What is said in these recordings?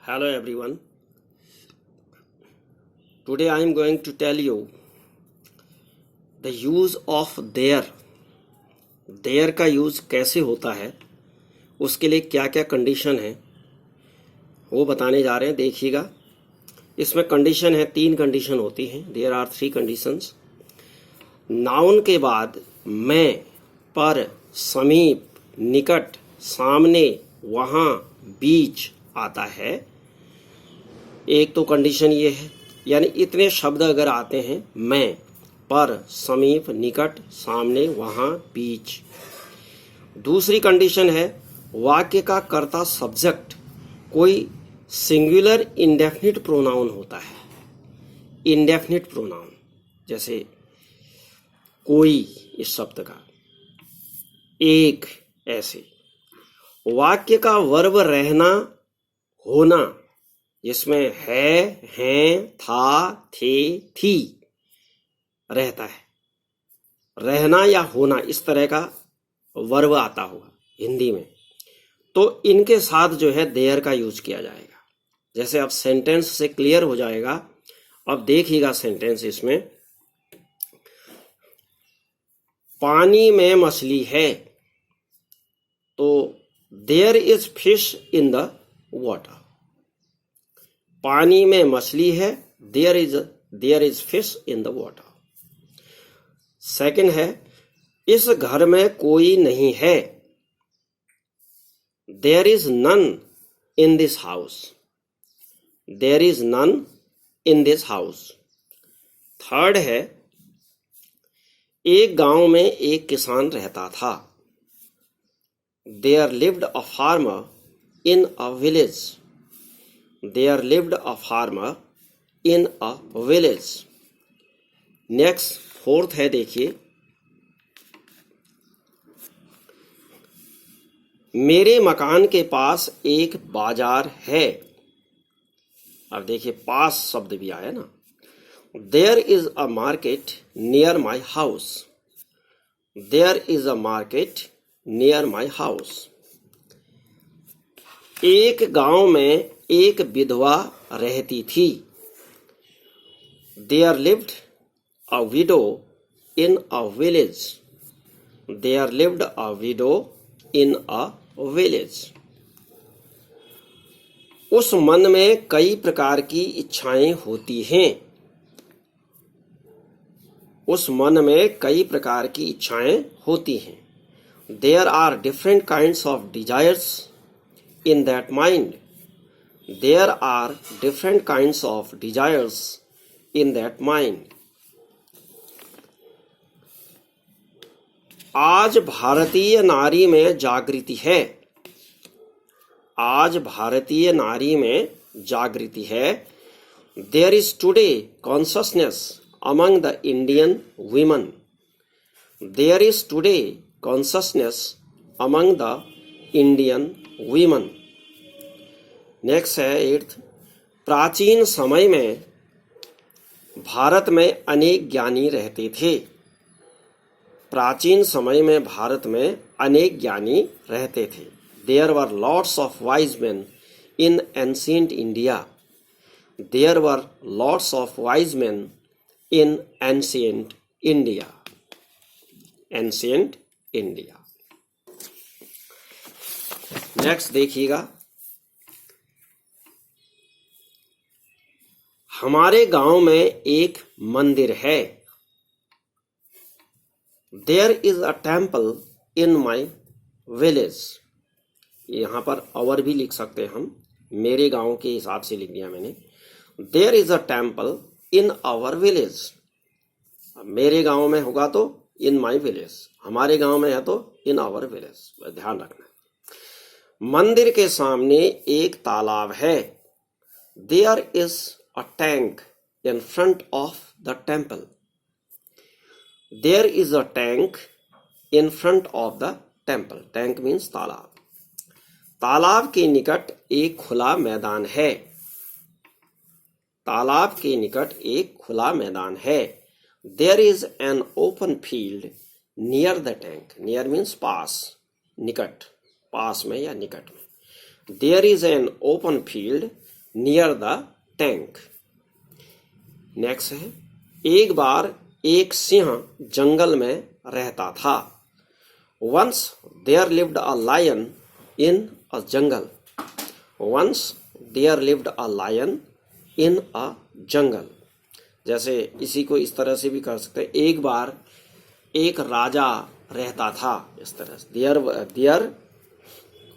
Hello everyone. Today I am going to tell you the use of there. There का use कैसे होता है, उसके लिए क्या क्या कंडीशन है वो बताने जा रहे हैं। देखिएगा, इसमें कंडीशन है, 3 कंडीशन होती हैं। There are 3 conditions. नाउन के बाद मैं, पर, समीप, निकट, सामने, वहाँ, बीच आता है। एक तो कंडीशन ये है, यानी इतने शब्द अगर आते हैं, मैं, पर, समीप, निकट, सामने, वहाँ, बीच। दूसरी कंडीशन है वाक्य का कर्ता सब्जेक्ट कोई सिंगुलर इंडेफिनिट प्रोनाउन होता है। इंडेफिनिट प्रोनाउन जैसे कोई, इस शब्द का, एक, ऐसे। वाक्य का वर्ब रहना, होना, जिसमें है, हैं, था, थे, थी रहता है। रहना या होना, इस तरह का वर्ब आता होगा हिंदी में, तो इनके साथ जो है देयर का यूज किया जाएगा। जैसे अब सेंटेंस से क्लियर हो जाएगा। अब देखिएगा सेंटेंस, इसमें पानी में मछली है, तो there is fish in the water. पानी में मछली है, there is fish in the water. Second है, इस घर में कोई नहीं है, there is none in this house. There is none in this house. Third है, एक गांव में एक किसान रहता था, there lived a farmer in a village. There lived a farmer in a village. Next, fourth है, देखिए, मेरे मकान के पास एक बाजार है। अब देखिए, पास शब्द भी आया ना। There is a market near my house. There is a market near my house. एक गांव में एक विधवा रहती थी, there lived a widow in a village. There lived a widow in a village. उस मन में कई प्रकार की इच्छाएं होती हैं। उस मन में कई प्रकार की इच्छाएं होती हैं। There are different kinds of desires in that mind. There are different kinds of desires in that mind. आज भारतीय नारी में जागृति है। आज भारतीय नारी में जागृति है। There is today consciousness among the Indian women. There is today consciousness among the Indian women. Next है, एट्थ, प्राचीन समय में भारत में अनेक ज्ञानी रहते थे। प्राचीन समय में भारत में अनेक ज्ञानी रहते थे। There were lots of wise men in ancient India. There were lots of wise men in ancient India. Ancient India. Next देखिएगा, हमारे गांव में एक मंदिर है। There is a temple in my village. यहां पर अवर भी लिख सकते हैं हम, मेरे गांव के हिसाब से लिख दिया मैंने। There is a temple in our village. मेरे गांव में होगा तो इन माई विलेज, हमारे गांव में है तो इन आवर विलेज। ध्यान रखना। मंदिर के सामने एक तालाब है। There is a tank in front of the temple. There is a tank in front of the temple. Tank means तालाब। तालाब के निकट एक खुला मैदान है। तालाब के निकट एक खुला मैदान है। There is an open field near the tank. Near means पास, निकट, पास में या निकट में। There is an open field near the tank. Next है, एक बार एक सिंह जंगल में रहता था। Once there lived a lion in a jungle. Once there lived a lion in a jungle. जैसे इसी को इस तरह से भी कर सकते हैं, एक बार एक राजा रहता था, इस तरह से there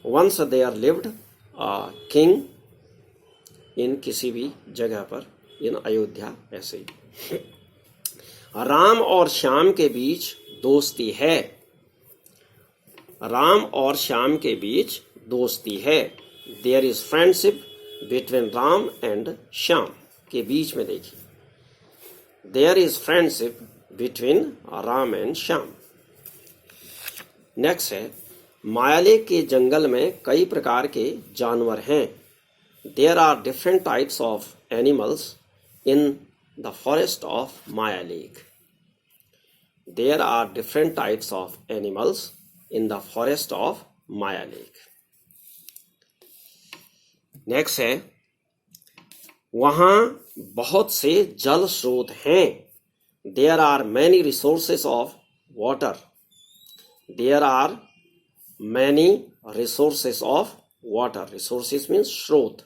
once there lived a king in किसी भी जगह पर, इन अयोध्या, ऐसे ही। राम और श्याम के बीच दोस्ती है। राम और श्याम के बीच दोस्ती है। There is friendship between Ram and Shyam, के बीच में देखिए, there is friendship between Ram and Shyam. Next है, मायालेक के जंगल में कई प्रकार के जानवर हैं। There are different types of animals in the forest of Maya lake. There are different types of animals in the forest of Maya lake. Next है, वहां बहुत से जल स्रोत हैं। There are many resources of water. There are many resources of water. Resources means स्रोत,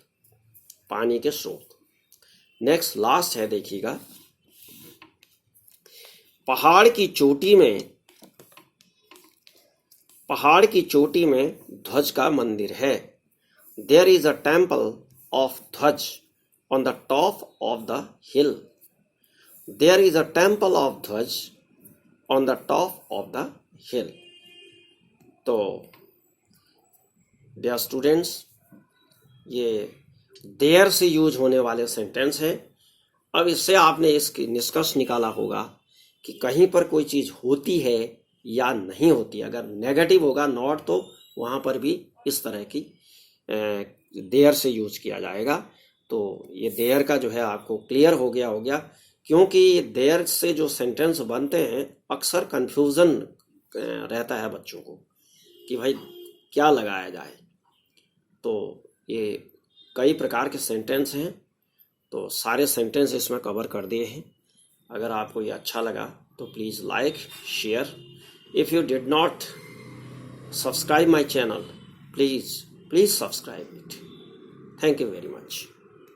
पानी के स्रोत। नेक्स्ट लास्ट है, देखिएगा, पहाड़ की चोटी में ध्वज का मंदिर है। There is a temple of dhwaj on the top of the hill. There is a temple of dhwaj on the top of the hill. तो डियर स्टूडेंट्स, ये देयर से यूज होने वाले सेंटेंस हैं। अब इससे आपने इसकी निष्कर्ष निकाला होगा कि कहीं पर कोई चीज होती है या नहीं होती। अगर नेगेटिव होगा नॉट, तो वहां पर भी इस तरह की देयर से यूज किया जाएगा। तो ये देयर का जो है आपको क्लियर हो गया, क्योंकि देयर से जो सेंटेंस बनते हैं अक्सर कंफ्यूजन रहता है बच्चों को कि भाई क्या लगाया जाए। तो ये कई प्रकार के सेंटेंस हैं, तो सारे सेंटेंस इसमें कवर कर दिए हैं। अगर आपको ये अच्छा लगा तो please like, share. If you did not subscribe my channel, please subscribe it. Thank you very much.